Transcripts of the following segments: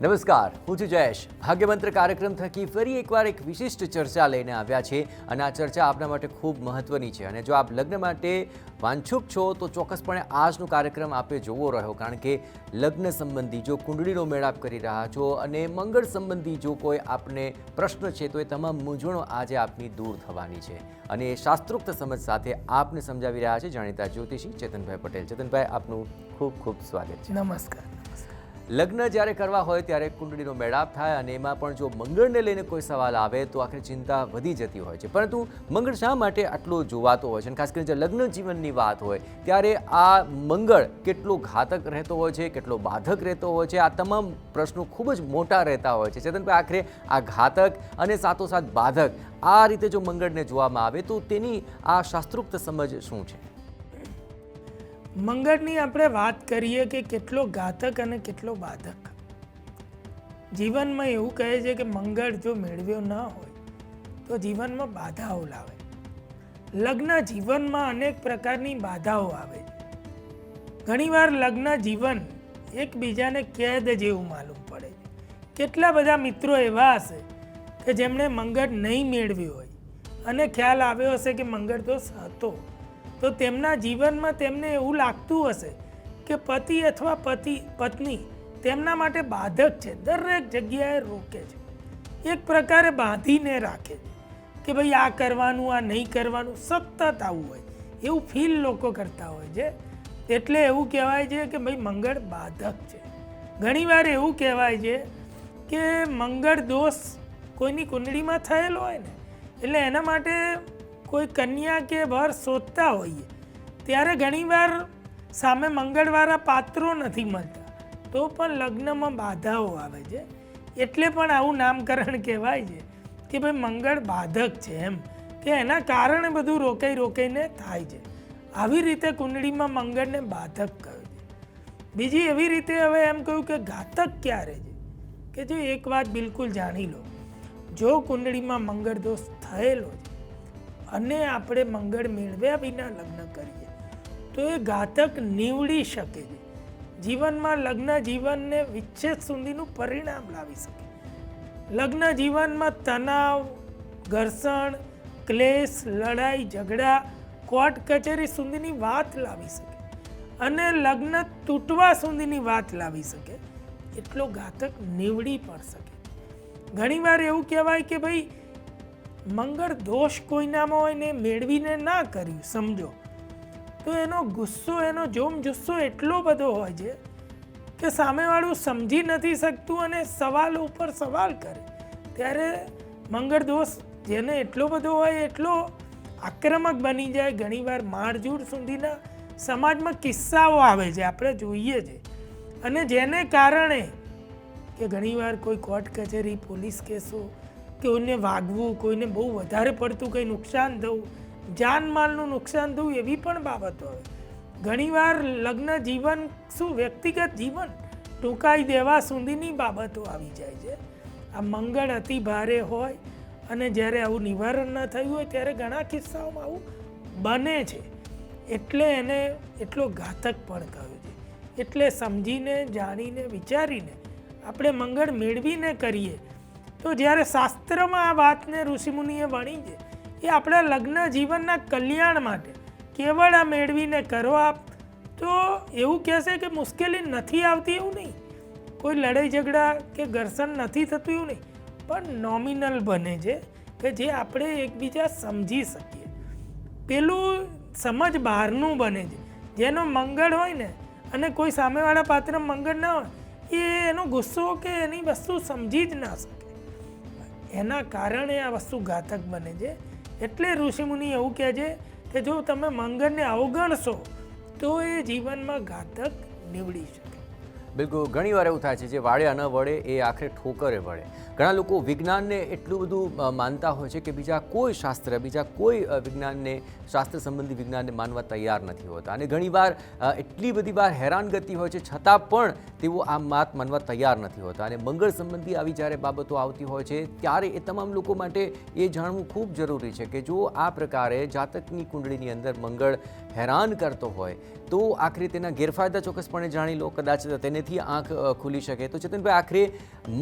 નમસ્કાર, હું છું જયેશ. ભાગ્યમંત્ર કાર્યક્રમ થકી ફરી એકવાર એક વિશિષ્ટ ચર્ચા લઈને આવ્યા છે અને આ ચર્ચા આપના માટે ખૂબ મહત્વની છે. અને જો આપ લગ્ન માટે વાંછુક છો તો ચોક્કસપણે આજનો કાર્યક્રમ આપે જોવો રહ્યો, કારણ કે લગ્ન સંબંધી જો કુંડળીનો મેળાપ કરી રહ્યા છો અને મંગળ સંબંધી જો કોઈ આપને પ્રશ્ન છે તો એ તમામ મૂંઝવણો આજે આપની દૂર થવાની છે. અને એ શાસ્ત્રોક્ત સમજ સાથે આપને સમજાવી રહ્યા છે જાણીતા જ્યોતિષી ચેતનભાઈ પટેલ. ચેતનભાઈ, આપનું ખૂબ ખૂબ સ્વાગત છે. નમસ્કાર. લગ્ન જ્યારે કરવા હોય ત્યારે કુંડળીનો મેળાપ થાય અને એમાં પણ જો મંગળને લઈને કોઈ સવાલ આવે તો આખરે ચિંતા વધી જતી હોય છે. પરંતુ મંગળ શા માટે આટલો જોવાતો હોય છે, અને ખાસ કરીને જે લગ્ન જીવનની વાત હોય ત્યારે આ મંગળ કેટલો ઘાતક રહેતો હોય છે, કેટલો બાધક રહેતો હોય છે, આ તમામ પ્રશ્નો ખૂબ જ મોટા રહેતા હોય છે. ચેતનભાઈ, આખરે આ ઘાતક અને સાથોસાથ બાધક આ રીતે જો મંગળને જોવામાં આવે તો તેની આ શાસ્ત્રોક્ત સમજ શું છે? મંગળની આપણે વાત કરીએ કે કેટલો ઘાતક અને કેટલો બાધક. જીવનમાં એવું કહે છે કે મંગળ જો મેળવ્યો ન હોય તો જીવનમાં બાધાઓ લાવે. લગ્ન જીવનમાં અનેક પ્રકારની બાધાઓ આવે છે. ઘણીવાર લગ્ન જીવન એકબીજાને કેદ જેવું માલુમ પડે છે. કેટલા બધા મિત્રો એવા હશે કે જેમણે મંગળ નહીં મેળવ્યો હોય અને ખ્યાલ આવ્યો હશે કે મંગળ દોષ હતો, તો તેમના જીવનમાં તેમને એવું લાગતું હશે કે પતિ અથવા પત્ની તેમના માટે બાધક છે, દરેક જગ્યાએ રોકે છે, એક પ્રકારે બાંધીને રાખે છે કે ભાઈ આ કરવાનું, આ નહીં કરવાનું, સતત આવું હોય એવું ફીલ લોકો કરતા હોય છે. એટલે એવું કહેવાય છે કે ભાઈ મંગળ બાધક છે. ઘણીવાર એવું કહેવાય છે કે મંગળ દોષ કોઈની કુંડળીમાં થયેલો હોય ને, એટલે એના માટે કોઈ કન્યા કે વર શોધતા હોઈએ ત્યારે ઘણીવાર સામે મંગળવાળા પાત્રો નથી મળતા, તો પણ લગ્નમાં બાધાઓ આવે છે. એટલે પણ આવું નામકરણ કહેવાય છે કે ભાઈ મંગળ બાધક છે, એમ કે એના કારણે બધું રોકાઈને થાય છે. આવી રીતે કુંડળીમાં મંગળને બાધક કહ્યું છે. બીજી એવી રીતે હવે એમ કહ્યું કે ઘાતક ક્યારે છે, કે જો એક વાત બિલકુલ જાણી લો, જો કુંડળીમાં મંગળ દોષ થયેલો છે અને આપણે મંગળ મેળવ્યા વિના લગ્ન કરીએ તો એ ઘાતક નીવડી શકે છે. જીવનમાં લગ્ન જીવનને વિચ્છેદ સુધીનું પરિણામ લાવી શકે. લગ્ન જીવનમાં તણાવ, ઘર્ષણ, ક્લેશ, લડાઈ, ઝઘડા, કોર્ટ કચેરી સુધીની વાત લાવી શકે અને લગ્ન તૂટવા સુધીની વાત લાવી શકે. એટલો ઘાતક નીવડી પણ શકે. ઘણીવાર એવું કહેવાય કે ભાઈ મંગળ દોષ કોઈનામાં હોય ને મેળવીને ના કર્યું સમજો તો એનો ગુસ્સો, એનો જોમ જુસ્સો એટલો બધો હોય છે કે સામેવાળું સમજી નથી શકતું અને સવાલ ઉપર સવાલ કરે. ત્યારે મંગળ દોષ જેને એટલો બધો હોય એટલો આક્રમક બની જાય. ઘણીવાર મારઝૂડ સુધીના સમાજમાં કિસ્સાઓ આવે છે, આપણે જોઈએ છે. અને જેને કારણે કે ઘણીવાર કોઈ કોર્ટ કચેરી, પોલીસ કેસો, કોઈને વાગવું, કોઈને બહુ વધારે પડતું કંઈ નુકસાન થવું, જાનમાલનું નુકસાન થવું, એવી પણ બાબતો હોય. ઘણીવાર લગ્ન જીવન શું વ્યક્તિગત જીવન ટૂંકાઈ દેવા સુધીની બાબતો આવી જાય છે. આ મંગળ અતિ ભારે હોય અને જ્યારે આવું નિવારણ ન થયું હોય ત્યારે ઘણા કિસ્સાઓમાં આવું બને છે. એટલે એને એટલો ઘાતક પણ કહ્યું છે. એટલે સમજીને, જાણીને, વિચારીને આપણે મંગળ મેળવીને કરીએ તો જ્યારે શાસ્ત્રમાં આ વાતને ઋષિમુનિએ વણી છે એ આપણા લગ્ન જીવનના કલ્યાણ માટે કેવળ આ મેળવીને કરો આપ, તો એવું કહેશે કે મુશ્કેલી નથી આવતી એવું નહીં, કોઈ લડાઈ ઝઘડા કે ઘર્ષણ નથી થતું એવું નહીં, પણ નોમિનલ બને છે કે જે આપણે એકબીજા સમજી શકીએ. પેલું સમજ બહારનું બને છે. જેનો મંગળ હોય ને અને કોઈ સામેવાળા પાત્ર મંગળ ના હોય એ એનો ગુસ્સો કે એની વસ્તુ સમજી જ ના શકે. એના કારણે આ વસ્તુ ઘાતક બને છે. એટલે ઋષિમુનિ એવું કહે છે કે જો તમે મંગળને અવગણશો તો એ જીવનમાં ઘાતક નીવડી શકે. બિલકુલ, ઘણી વાર એવું થાય છે જે વાળ્યા ન વળે એ આખરે ઠોકરે વળે. ઘણા લોકો વિજ્ઞાનને એટલું બધું માનતા હોય છે કે બીજા કોઈ શાસ્ત્ર, બીજા કોઈ વિજ્ઞાનને, શાસ્ત્ર સંબંધી વિજ્ઞાનને માનવા તૈયાર નથી હોતા. અને ઘણીવાર એટલી બધી વાર હેરાનગતિ હોય છે છતાં પણ તેઓ આ વાત માનવા તૈયાર નથી હોતા. અને મંગળ સંબંધી આવી જ્યારે બાબતો આવતી હોય છે ત્યારે એ તમામ લોકો માટે એ જાણવું ખૂબ જરૂરી છે કે જો આ પ્રકારે જાતકની કુંડળીની અંદર મંગળ હેરાન કરતો હોય તો આખરે તેના ગેરફાયદા ચોક્કસપણે જાણી લો. કદાચ તેને જેથી આંખ ખુલી શકે. તો ચેતનભાઈ, આખરે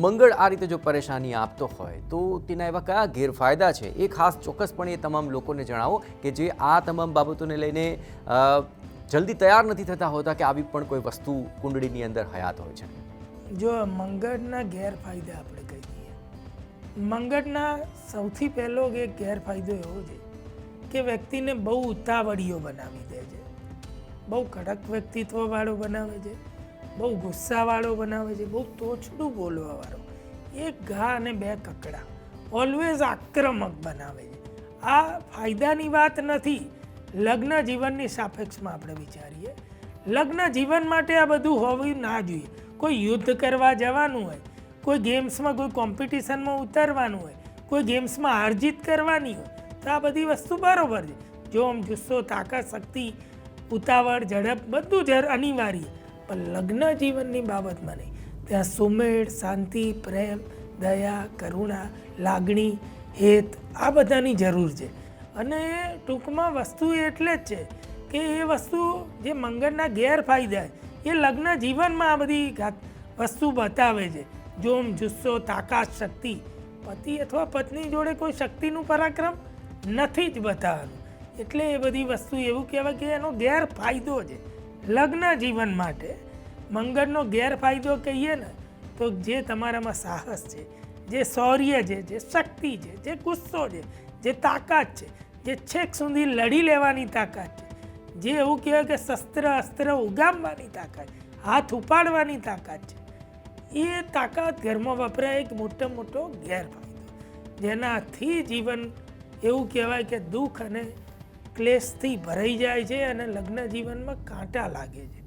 મંગળ આ રીતે જો પરેશાની આપતો હોય તો તેના એવા કયા ગેરફાયદા છે એ ખાસ ચોક્કસપણે એ તમામ લોકોને જણાવો કે જે આ તમામ બાબતોને લઈને જલ્દી તૈયાર નથી થતા હોતા કે આવી પણ કોઈ વસ્તુ કુંડળીની અંદર હયાત હોય છે. જો મંગળના ગેરફાયદા આપણે કહીએ, મંગળના સૌથી પહેલો એક ગેરફાયદો એવો છે કે વ્યક્તિને બહુ ઉતાવળીઓ બનાવી દે છે, બહુ કડક વ્યક્તિત્વવાળો બનાવે છે, બહુ ગુસ્સાવાળો બનાવે છે, બહુ તોછડું બોલવાવાળો, એક ઘા અને બે કકડા, ઓલવેઝ આક્રમક બનાવે છે. આ ફાયદાની વાત નથી. લગ્ન જીવનની સાપેક્ષમાં આપણે વિચારીએ, લગ્ન જીવન માટે આ બધું હોવું ના જોઈએ. કોઈ યુદ્ધ કરવા જવાનું હોય, કોઈ ગેમ્સમાં કોઈ કોમ્પિટિશનમાં ઉતરવાનું હોય, કોઈ ગેમ્સમાં હાર જીત કરવાની હોય તો આ બધી વસ્તુ બરાબર છે. જોમ, જુસ્સો, તાકાત, શક્તિ, ઉતાવળ, ઝડપ બધું જ અનિવાર્ય, પણ લગ્ન જીવનની બાબતમાં નહીં. ત્યાં સુમેળ, શાંતિ, પ્રેમ, દયા, કરુણા, લાગણી, હેત આ બધાની જરૂર છે. અને ટૂંકમાં વસ્તુ એટલે જ છે કે એ વસ્તુ જે મંગળના ગેરફાયદા એ લગ્ન જીવનમાં આ બધી વસ્તુ બતાવે છે. જોમ, જુસ્સો, તાકાત, શક્તિ. પતિ અથવા પત્ની જોડે કોઈ શક્તિનું પરાક્રમ નથી જ બતાવવાનું. એટલે એ બધી વસ્તુ એવું કહેવાય કે એનો ગેરફાયદો છે. લગ્ન જીવન માટે મંગળનો ગેરફાયદો કહીએ ને તો જે તમારામાં સાહસ છે, જે શૌર્ય છે, જે શક્તિ છે, જે ગુસ્સો છે, જે તાકાત છે, જે છેક સુધી લડી લેવાની તાકાત છે, જે એવું કહેવાય કે શસ્ત્ર અસ્ત્ર ઉગામવાની તાકાત, હાથ ઉપાડવાની તાકાત છે, એ તાકાત ઘરમાં વપરાય એક મોટો ગેરફાયદો, જેનાથી જીવન એવું કહેવાય કે દુઃખ અને ક્લેશથી ભરાઈ જાય છે અને લગ્ન જીવનમાં કાંટા લાગે છે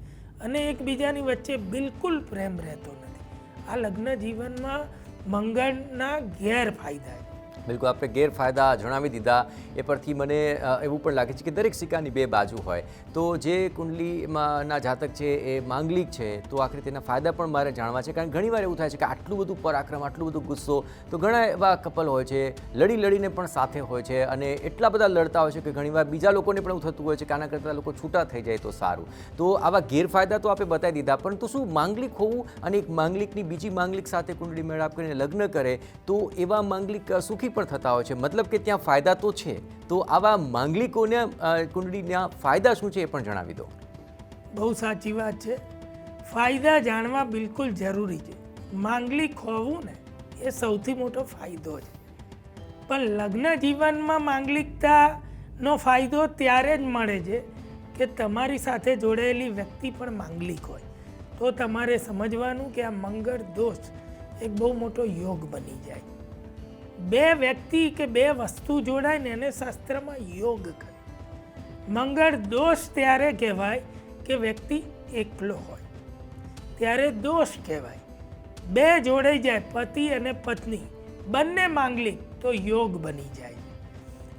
અને એકબીજાની વચ્ચે બિલકુલ પ્રેમ રહેતો નથી. આ લગ્ન જીવનમાં મંગળના ગેરફાયદા છે. બિલકુલ, આપણે ગેરફાયદા જણાવી દીધા. એ પરથી મને એવું પણ લાગે છે કે દરેક સિક્કાની બે બાજુ હોય. તો જે કુંડલીમાંના જાતક છે એ માંગલિક છે તો આખરે તેના ફાયદા પણ મારે જાણવા છે. કારણ કે ઘણીવાર એવું થાય છે કે આટલું બધું પરાક્રમ, આટલું બધું ગુસ્સો, તો ઘણા એવા કપલ હોય છે લડીને પણ સાથે હોય છે અને એટલા બધા લડતા હોય છે કે ઘણીવાર બીજા લોકોને પણ એવું થતું હોય છે કે આના કરતાં લોકો છૂટા થઈ જાય તો સારું. તો આવા ગેરફાયદા તો આપણે બતાવી દીધા, પરંતુ શું માંગલિક હોવું અને એક માંગલિકની બીજી માંગલિક સાથે કુંડળી મેળાપ કરીને લગ્ન કરે તો એવા માંગલિક સુખી પણ થતા હોય છે? મતલબ કે ત્યાં ફાયદા તો છે. તો આવા માંગલિકોને કુંડળીના ફાયદા શું છે એ પણ જણાવી દો. બહુ સાચી વાત છે. ફાયદા જાણવા બિલકુલ જરૂરી છે. માંગલિક હોવું ને એ સૌથી મોટો ફાયદો છે. પણ લગ્ન જીવનમાં માંગલિકતાનો ફાયદો ત્યારે જ મળે છે કે તમારી સાથે જોડાયેલી વ્યક્તિ પણ માંગલિક હોય. તો તમારે સમજવાનું કે આ મંગળ દોષ એક બહુ મોટો યોગ બની જાય. બે વ્યક્તિ કે બે વસ્તુ જોડાય ને એને શાસ્ત્રમાં યોગ કહે. મંગળ દોષ ત્યારે કહેવાય કે વ્યક્તિ એકલો હોય ત્યારે દોષ કહેવાય. બે જોડાઈ જાય, પતિ અને પત્ની બંને માંગલિક, તો યોગ બની જાય.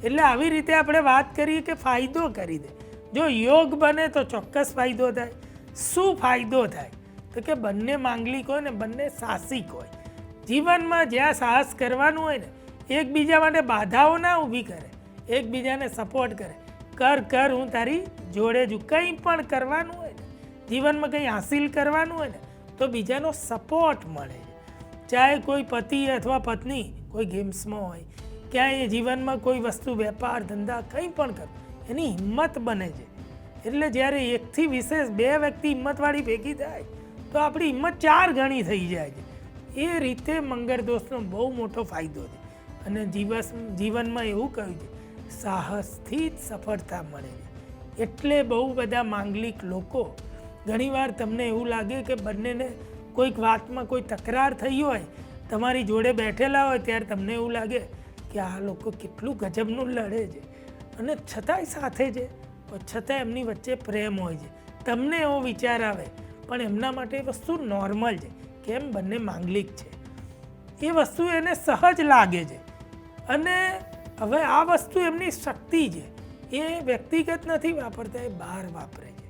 એટલે આવી રીતે આપણે વાત કરીએ કે ફાયદો કરી દે. જો યોગ બને તો ચોક્કસ ફાયદો થાય. શું ફાયદો થાય? તો કે બંને માંગલિક હોય ને બંને સાહસિક હોય. જીવનમાં જ્યાં સાહસ કરવાનું હોય ને એકબીજા માટે બાધાઓ ના ઊભી કરે, એકબીજાને સપોર્ટ કરે. કર હું તારી જોડે છું. કંઈ પણ કરવાનું હોય ને જીવનમાં, કંઈ હાસિલ કરવાનું હોય ને તો બીજાનો સપોર્ટ મળે. ચાહે કોઈ પતિ અથવા પત્ની કોઈ ગેમ્સમાં હોય, ક્યાંય જીવનમાં કોઈ વસ્તુ, વેપાર, ધંધા કંઈ પણ કરે, એની હિંમત બને છે. એટલે જ્યારે એકથી વિશેષ બે વ્યક્તિ હિંમતવાળી ભેગી થાય તો આપણી હિંમત 4 ગણી થઈ જાય છે. એ રીતે મંગળ દોષનો બહુ મોટો ફાયદો છે. અને જીવનમાં એવું કહ્યું છે સાહસથી જ સફળતા મળે છે. એટલે બહુ બધા માંગલિક લોકો, ઘણીવાર તમને એવું લાગે કે બંનેને કોઈક વાતમાં કોઈ તકરાર થઈ હોય, તમારી જોડે બેઠેલા હોય ત્યારે તમને એવું લાગે કે આ લોકો કેટલું ગજબનું લડે છે અને છતાંય સાથે છે, છતાં એમની વચ્ચે પ્રેમ હોય છે. તમને એવો વિચાર આવે, પણ એમના માટે એ વસ્તુ નોર્મલ છે. કેમ? બંને માંગલિક છે. એ વસ્તુ એને સહજ લાગે છે. અને હવે આ વસ્તુ એમની શક્તિ છે. એ વ્યક્તિગત નથી વાપરતા, એ બહાર વાપરે છે.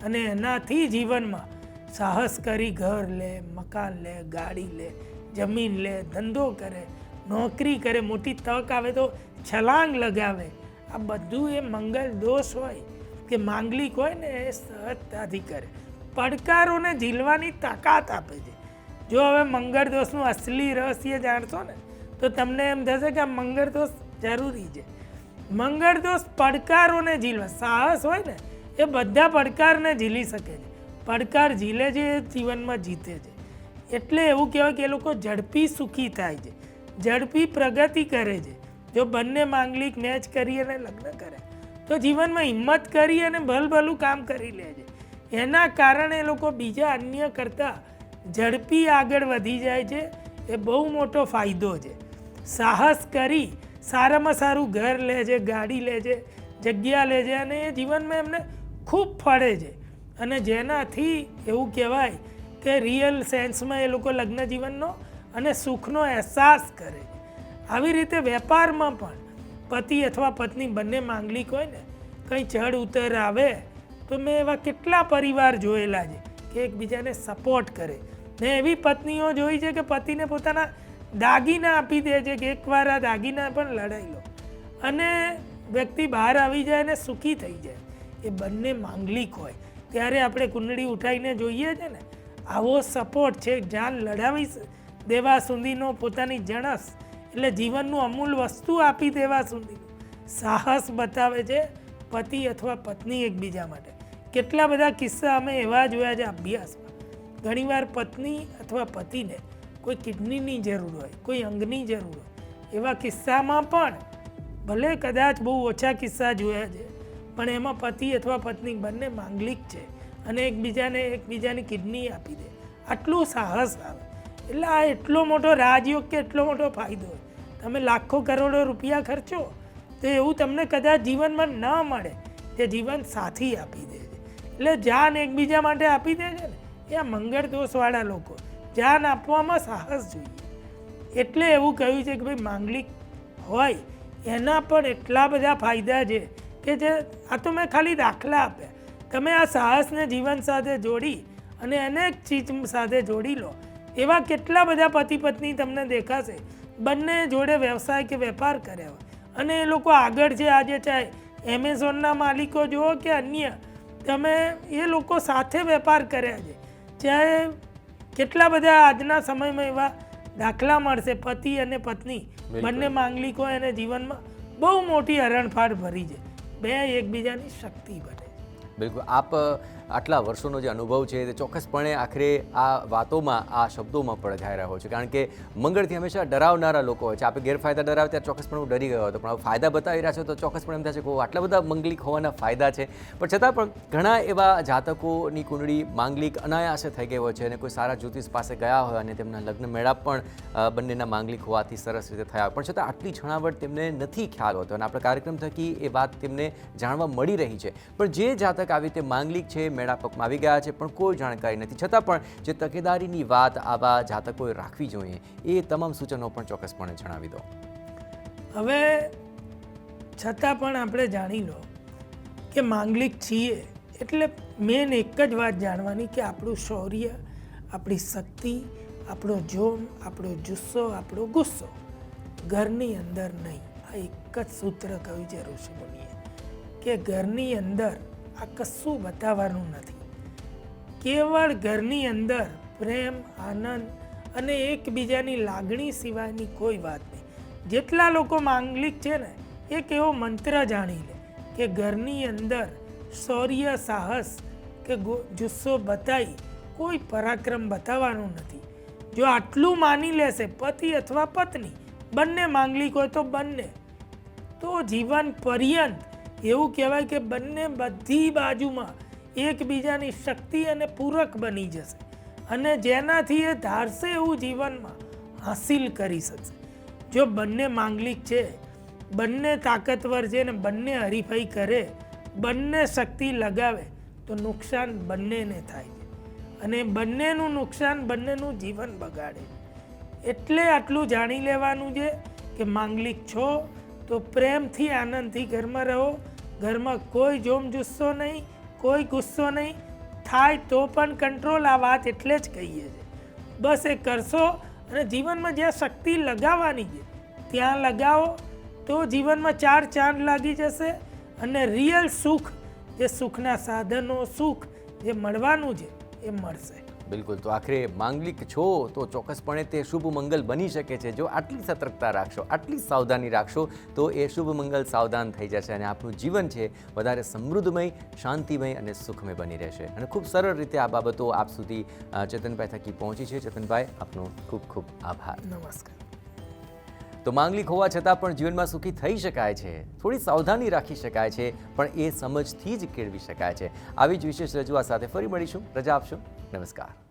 અને એનાથી જીવનમાં સાહસ કરી ઘર લે, મકાન લે, ગાડી લે, જમીન લે, ધંધો કરે, નોકરી કરે, મોટી તક આવે તો છલાંગ લગાવે. આ બધું એ મંગળ દોષ હોય કે માંગલિક હોય ને એ સહજતાથી કરે. પડકારોને ઝીલવાની તાકાત આપે છે. જો હવે મંગળ દોષનું અસલી રહસ્ય જાણશો ને તો તમને એમ થશે કે આ મંગળ દોષ જરૂરી છે. મંગળ દોષ પડકારોને ઝીલવા, સાહસ હોય ને એ બધા પડકારને ઝીલી શકે છે. પડકાર ઝીલે છે એ જીવનમાં જીતે છે. એટલે એવું કહેવાય કે એ લોકો ઝડપી સુખી થાય છે, ઝડપી પ્રગતિ કરે છે. જો બંને માંગલિક મેચ કરી અને લગ્ન કરે તો જીવનમાં હિંમત કરી અને ભલભલું કામ કરી લે છે. એના કારણે એ લોકો બીજા અન્ય કરતાં ઝડપી આગળ વધી જાય છે. એ બહુ મોટો ફાયદો છે. સાહસ કરી સારામાં સારું ઘર લે છે, ગાડી લે છે, જગ્યા લે છે અને એ જીવનમાં એમને ખૂબ ફળે છે. અને જેનાથી એવું કહેવાય કે રિયલ સેન્સમાં એ લોકો લગ્ન જીવનનો અને સુખનો અહેસાસ કરે છે. આવી રીતે વેપારમાં પણ પતિ અથવા પત્ની બંને માંગલિક હોય ને, કંઈ ચઢ ઉતર આવે તો મેં એવા કેટલા પરિવાર જોયેલા છે કે એકબીજાને સપોર્ટ કરે. ને એવી પત્નીઓ જોઈ છે કે પતિને પોતાના દાગીના આપી દે છે કે એકવાર આ દાગીના પણ લડાઈ લો અને વ્યક્તિ બહાર આવી જાય અને સુખી થઈ જાય. એ બંને માંગલિક હોય ત્યારે આપણે કુંડળી ઉઠાવીને જોઈએ છે ને, આવો સપોર્ટ છે. જાન લડાવી દેવા સુધીનો પોતાની જણસ એટલે જીવનનું અમૂલ વસ્તુ આપી દેવા સુધીનું સાહસ બતાવે છે પતિ અથવા પત્ની એકબીજા માટે. કેટલા બધા કિસ્સા અમે એવા જોયા છે અભ્યાસમાં. ઘણીવાર પત્ની અથવા પતિને કોઈ કિડનીની જરૂર હોય, કોઈ અંગની જરૂર હોય, એવા કિસ્સામાં પણ ભલે કદાચ બહુ ઓછા કિસ્સા જોયા છે પણ એમાં પતિ અથવા પત્ની બંને માંગલિક છે અને એકબીજાની કિડની આપી દે. આટલું સાહસ આવે એટલે આ એટલો મોટો રાજયોગ કે એટલો મોટો ફાયદો હોય. તમે લાખો કરોડો રૂપિયા ખર્ચો તો એવું તમને કદાચ જીવનમાં ન મળે જે જીવન સાથી આપી દે છે. એટલે જાન એકબીજા માટે આપી દે છે ને એ આ મંગળ દોષવાળા લોકો. જાન આપવામાં સાહસ જોઈએ. એટલે એવું કહ્યું છે કે ભાઈ માંગલિક હોય એના પણ એટલા બધા ફાયદા છે કે જે આ તો મેં ખાલી દાખલા આપ્યા. તમે આ સાહસને જીવન સાથે જોડી અને અનેક ચીજ સાથે જોડી લો એવા કેટલા બધા પતિ પત્ની તમને દેખાશે બંને જોડે વ્યવસાય કે વેપાર કર્યા હોય અને એ લોકો આગળ છે. આજે ચાહે એમેઝોનના માલિકો જુઓ કે અન્ય, તમે એ લોકો સાથે વેપાર કર્યા છે. ચાહે કેટલા બધા આજના સમયમાં એવા દાખલા મળશે. પતિ અને પત્ની બંને માંગલિક હોય અને જીવનમાં બહુ મોટી હરણફાળ ભરી છે. બે એકબીજાની શક્તિ બને. બિલકુલ. આપ આટલા વર્ષોનો જે અનુભવ છે તે ચોક્કસપણે આખરે આ વાતોમાં, આ શબ્દોમાં પડઘાઈ રહ્યો છે. કારણ કે મંગળથી હંમેશા ડરાવનારા લોકો હોય છે. આપણે ગેરફાયદા ડરાવે ત્યારે ચોક્કસપણે હું ડરી ગયો હતો, પણ હવે ફાયદા બતાવી રહ્યા છો તો ચોક્કસપણે એમ થાય છે કે આટલા બધા મંગલિક હોવાના ફાયદા છે. પણ છતાં પણ ઘણા એવા જાતકોની કુંડળી માંગલિક અનાયાસે થઈ ગઈ હોય છે અને કોઈ સારા જ્યોતિષ પાસે ગયા હોય અને તેમના લગ્ન મેળાપ પણ બંનેના માંગલિક હોવાથી સરસ રીતે થયા, પણ છતાં આટલી છણાવટ તેમને નથી ખ્યાલ હોતો અને આપણા કાર્યક્રમ થકી એ વાત તેમને જાણવા મળી રહી છે. પણ જે જાતક આવી રીતે માંગલિક છે, મેળાપકમાં આવી ગયા છે પણ કોઈ જાણકારી નથી, છતાં પણ જે તકેદારીની વાત આવા જાતકોએ રાખવી જોઈએ એ તમામ સૂચનો પણ ચોક્કસપણે જણાવી દો. હવે છતાં પણ આપણે જાણી લો કે માંગલિક છીએ એટલે મેન એક જ વાત જાણવાની કે આપણું શૌર્ય, આપણી શક્તિ, આપણો જોમ, આપણો જુસ્સો, આપણો ગુસ્સો ઘરની અંદર નહીં. આ એક જ સૂત્ર કહ્યું છે ઋષિમુનિએ કે ઘરની અંદર આ કશું બતાવવાનું નથી. કેવળ ઘરની અંદર પ્રેમ, આનંદ અને એકબીજાની લાગણી સિવાયની કોઈ વાત નહીં. જેટલા લોકો માંગલિક છે ને એક એવો મંત્ર જાણી લે કે ઘરની અંદર શૌર્ય, સાહસ કે જુસ્સો બતાવી કોઈ પરાક્રમ બતાવવાનું નથી. જો આટલું માની લેશે પતિ અથવા પત્ની બંને માંગલિક હોય તો બંને, તો જીવન પર્યંત એવું કહેવાય કે બંને બધી બાજુમાં એકબીજાની શક્તિ અને પૂરક બની જશે અને જેનાથી એ ધારશે એવું જીવનમાં હાસિલ કરી શકશે. જો બંને માંગલિક છે, બંને તાકાતવર છે ને બંને હરીફાઈ કરે, બંને શક્તિ લગાવે તો નુકસાન બંનેને થાય છે અને બંનેનું નુકસાન બંનેનું જીવન બગાડે. એટલે આટલું જાણી લેવાનું છે કે માંગલિક છો તો પ્રેમથી, આનંદથી ઘરમાં રહો. ઘરમાં કોઈ જોમ જુસ્સો નહીં, કોઈ ગુસ્સો નહીં. થાય તો પણ કંટ્રોલ. આ વાત એટલે જ કહીએ છીએ. બસ એ કરશો અને જીવનમાં જ્યાં શક્તિ લગાવવાની છે ત્યાં લગાવો તો જીવનમાં 4 ચાંદ લાગી જશે અને રિયલ સુખ, જે સુખના સાધનો, સુખ જે મળવાનું છે એ મળશે. બિલકુલ. તો આખરે માંગલિક છો તો ચોક્કસપણે તે શુભ મંગલ બની શકે છે. જો આટલી સતર્કતા રાખશો, આટલી સાવધાની રાખશો તો એ શુભ મંગલ સાવધાન થઈ જશે અને આપણું જીવન છે વધારે સમૃદ્ધમય, શાંતિમય અને સુખમય બની રહેશે. અને ખૂબ સરળ રીતે આ બાબતો આપ સુધી ચેતનભાઈ થકી પહોંચી છે. ચેતનભાઈ, આપનો ખૂબ ખૂબ આભાર. નમસ્કાર. તો માંગલિક હોવા છતાં પણ જીવનમાં સુખી થઈ શકાય છે, થોડી સાવધાની રાખી શકાય છે, પણ એ સમજથી જ કેળવી શકાય છે. આવી જ વિશેષ રજૂઆત સાથે ફરી મળીશું. રજા આપશો. નમસ્કાર.